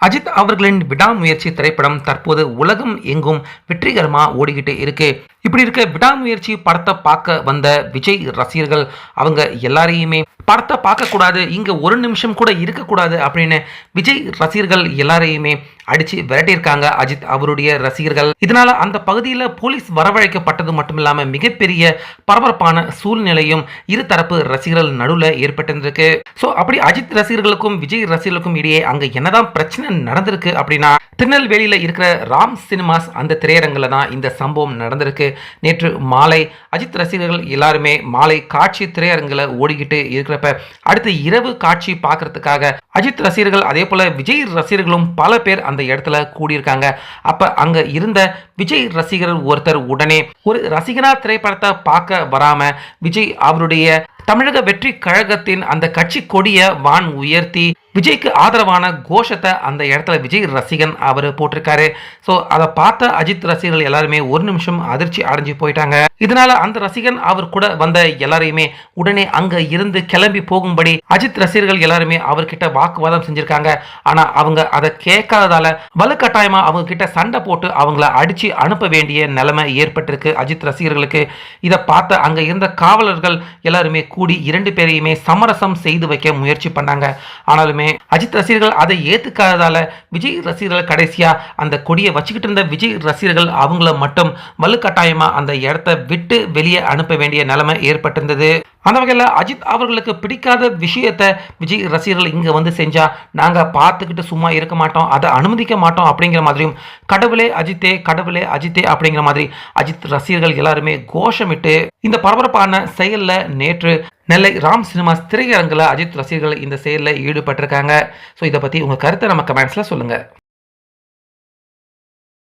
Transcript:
அஜித் அவர்களின் விடாமுயற்சி திரைப்படம் தற்போது உலகம் எங்கும் வெற்றிகரமா ஓடிக்கிட்டு இருக்கு. இப்படி இருக்க விடாமுயற்சி படத்தை பார்க்க வந்த விஜய் ரசிகர்கள் அவங்க எல்லாரையுமே படத்தை பார்க்கக்கூடாது, இங்கே ஒரு நிமிஷம் கூட இருக்கக்கூடாது அப்படின்னு விஜய் ரசிகர்கள் எல்லாரையுமே அடித்து விரட்டியிருக்காங்க அஜித் அவருடைய ரசிகர்கள். இதனால அந்த பகுதியில் போலீஸ் வரவழைக்கப்பட்டது மட்டும் இல்லாமல் மிகப்பெரிய பரபரப்பான சூழ்நிலையும் இருதரப்பு ரசிகர்கள் நடுவில் ஏற்பட்டிருக்கு. ஸோ அப்படி அஜித் ரசிகர்களுக்கும் விஜய் ரசிகர்களுக்கும் இடையே அங்கே என்னதான் பிரச்சனை நடந்திருக்கு அப்படின்னா, திருநெல்வேலியில் இருக்கிற ராம் சினிமாஸ் அந்த திரையரங்கில் தான் இந்த சம்பவம் நடந்திருக்கு. நேற்று மாலை அஜித் ரசிகர்கள் எல்லாருமே மாலை காட்சி திரையரங்கில் ஓடிக்கிட்டு இருக்கிறப்ப அடுத்து இரவு காட்சி பார்க்கறதுக்காக அஜித் ரசிகர்கள் அதே போல விஜய் ரசிகர்களும் பல பேர் அந்த இடத்துல கூடியிருக்காங்க. அப்ப அங்க இருந்த விஜய் ரசிகர்கள் ஒருத்தர் உடனே ஒரு ரசிகனா திரைப்படத்தை பார்க்க வராம விஜய் அவருடைய தமிழக வெற்றி கழகத்தின் அந்த கட்சி கொடிய வான் உயர்த்தி விஜய்க்கு ஆதரவான கோஷத்தை அந்த இடத்துல விஜய் ரசிகன் அவர் போட்டிருக்காரு. ஸோ அதை பார்த்த அஜித் ரசிகர்கள் எல்லாருமே ஒரு நிமிஷம் அதிர்ச்சி அடைஞ்சு போயிட்டாங்க. இதனால அந்த ரசிகன் அவர் கூட வந்த எல்லாரையுமே உடனே அங்க இருந்து கிளம்பி போகும்படி அஜித் ரசிகர்கள் எல்லாருமே அவர்கிட்ட வாக்குவாதம் செஞ்சிருக்காங்க. ஆனா அவங்க அதை கேட்காததால வலுக்கட்டாயமா அவங்க கிட்ட சண்டை போட்டு அவங்கள அடிச்சு அனுப்ப வேண்டிய நிலைமை ஏற்பட்டிருக்கு அஜித் ரசிகர்களுக்கு. இதை பார்த்த அங்க இருந்த காவலர்கள் எல்லாருமே கூடி இரண்டு பேரையுமே சமரசம் செய்து வைக்க முயற்சி பண்ணாங்க. ஆனாலுமே அஜித் ரசிகர்கள் அதை ஏத்துக்காததால விஜய் ரசிகர்கள் கடைசியா அந்த கொடியை வச்சுக்கிட்டு இருந்த விஜய் ரசிகர்கள் அவங்கள மட்டும் வலுக்கட்டாயமா அந்த இடத்தை விட்டு வெளியே அனுப்ப வேண்டிய நிலைமை ஏற்பட்டிருந்தது. அந்த வகையில் அஜித் அவர்களுக்கு பிடிக்காத விஷயத்தை விஜய் ரசிகர்கள் இங்கே வந்து செஞ்சா நாங்கள் பார்த்துக்கிட்டு சும்மா இருக்க மாட்டோம், அதை அனுமதிக்க மாட்டோம் அப்படிங்கிற மாதிரியும் கடவுளே அஜித்தே கடவுளே அஜித்தே அப்படிங்கிற மாதிரி அஜித் ரசிகர்கள் எல்லாருமே கோஷமிட்டு இந்த பரபரப்பான செயலில் நேற்று நெல்லை ராம் சினிமாஸ் திரையரங்கில் அஜித் ரசிகர்கள் இந்த செயலில் ஈடுபட்டிருக்காங்க. ஸோ இதை பற்றி உங்கள் கருத்தை நம்ம கமெண்ட்ஸில் சொல்லுங்கள்.